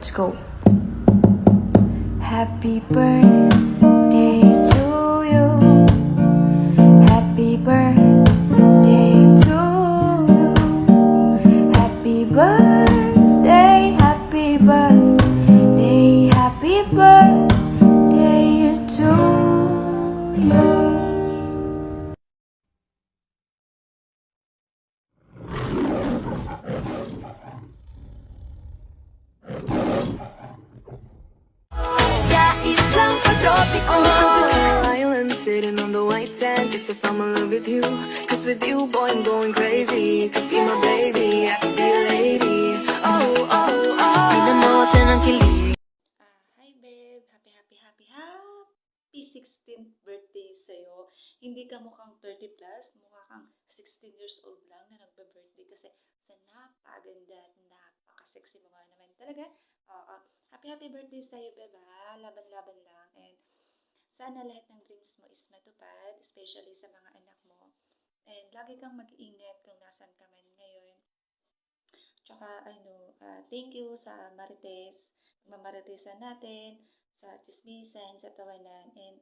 Let's go. Happy birthday to you. Happy birthday to you. Happy birthday, happy birthday, happy birthday to you. Island sitting on the white sand. Guess if I'm in love with you, cause with you, boy, I'm going crazy. Could be my baby, I could be a lady. Oh, oh, oh. Pinamote ng kilig. Hi babe, happy 16th birthday sa'yo. Hindi ka mukhang 30 plus, mukha kang 16 years old lang na nagba-birthday kasi sa napaganda at napaka-sexy mo nga naman talaga. Happy birthday sa'yo babe ha, laban-laban lang, and sana lahat ng dreams mo is matupad, especially sa mga anak mo. And lagi kang mag-iingat kung nasan ka man ngayon. Tsaka thank you sa Marites, mamaritesan natin, sa chismisan, sa tawanan, and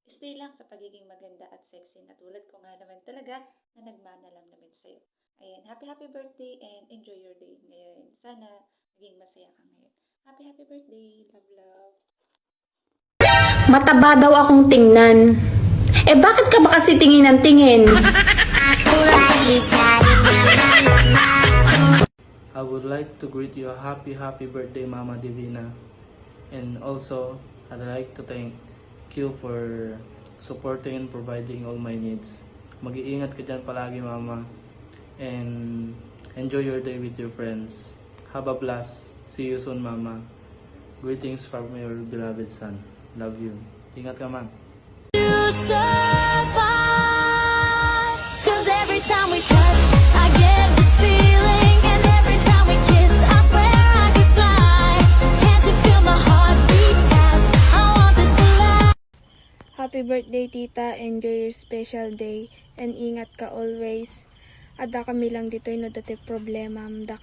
stay lang sa pagiging maganda at sexy na tulad ko nga naman talaga na nagmana lang naman sa'yo. Ayan, happy birthday and enjoy your day ngayon. Sana maging masaya ka ngayon. Happy birthday, love. Mataba daw akong tingnan. Eh bakit ka ba kasi tingin ng tingin? I would like to greet you a happy birthday, Mama Divina. And also, I'd like to thank you for supporting and providing all my needs. Mag-iingat ka dyan palagi, Mama. And enjoy your day with your friends. Have a blast. See you soon, Mama. Greetings from your beloved son. Love you. Ingat ka, man. Cause every time we touch, I get this feeling. And every time we kiss, I swear I could fly. Can't you feel my heart beat fast? I want this to last. Happy birthday, tita. Enjoy your special day. And ingat ka always. Ada kami lang dito no dati problema. Da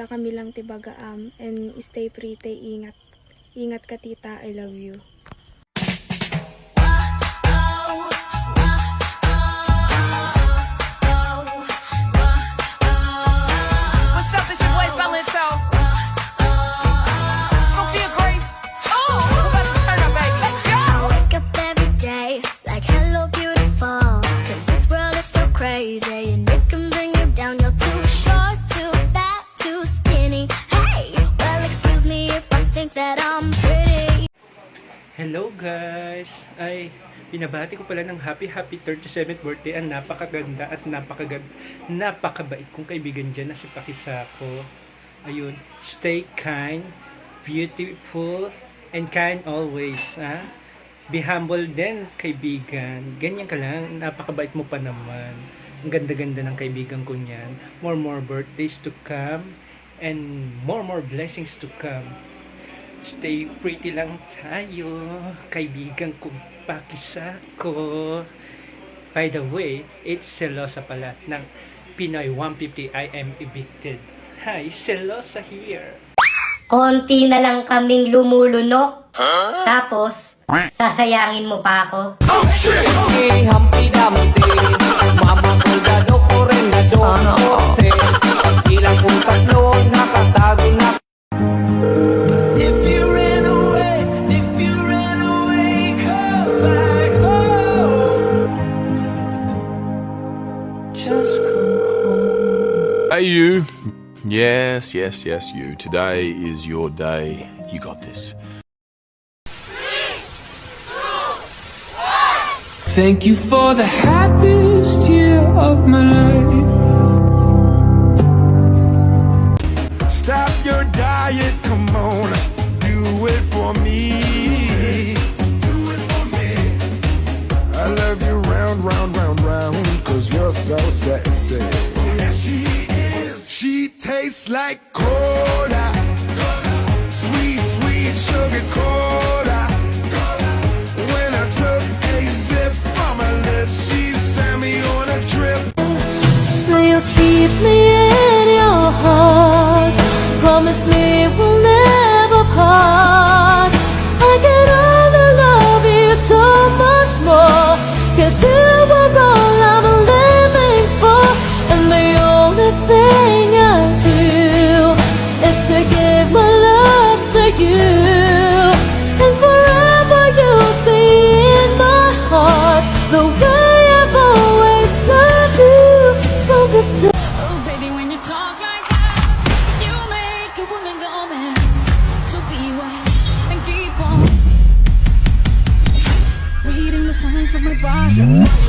kami lang tibagaam. And stay pretty. Ingat ka, tita. I love you. What's up, it's your boy Silento. Sophia Grace. Oh, we're about to turn up, baby. Let's go. Wake up every day like hello beautiful. Cause this world is so crazy and it can bring you down. You're too short, too fat, too skinny. Hey, well excuse me if I think that I'm pretty. Hello guys! Ay, pinabati ko pala ng happy 37th birthday ang napakaganda at napakabait kong kaibigan dyan na si Pakisako. Ayun, stay kind, beautiful, and kind always. Ha? Be humble din, kaibigan. Ganyan ka lang, napakabait mo pa naman. Ang ganda-ganda ng kaibigan ko niyan. More birthdays to come and more blessings to come. Stay pretty lang tayo, kaibigan kong Pakisako. By the way, it's Selosa pala ng Pinoy 150 I am evicted. Hi, Selosa here. Konti na lang kaming lumulunok. Tapos, sasayangin mo pa ako. Oh, shit! Okay, Humpty Dumpty. Mama Soldado ko rin na doon. Ilang kong tatlo nakatago na. If you ran away, come back home. Just come home. Hey you. Yes, you. Today is your day. You got this. Thank you for the happiest year of my life. Stop your diet, come on, do it for me. Do it for me. I love you round, cause you're so sexy. Yes, she is. She tastes like cola, sweet sugar cola. When I took a sip from her lips, she sent me on a trip. So you keep me in your heart. Promise me we'll never Rosa.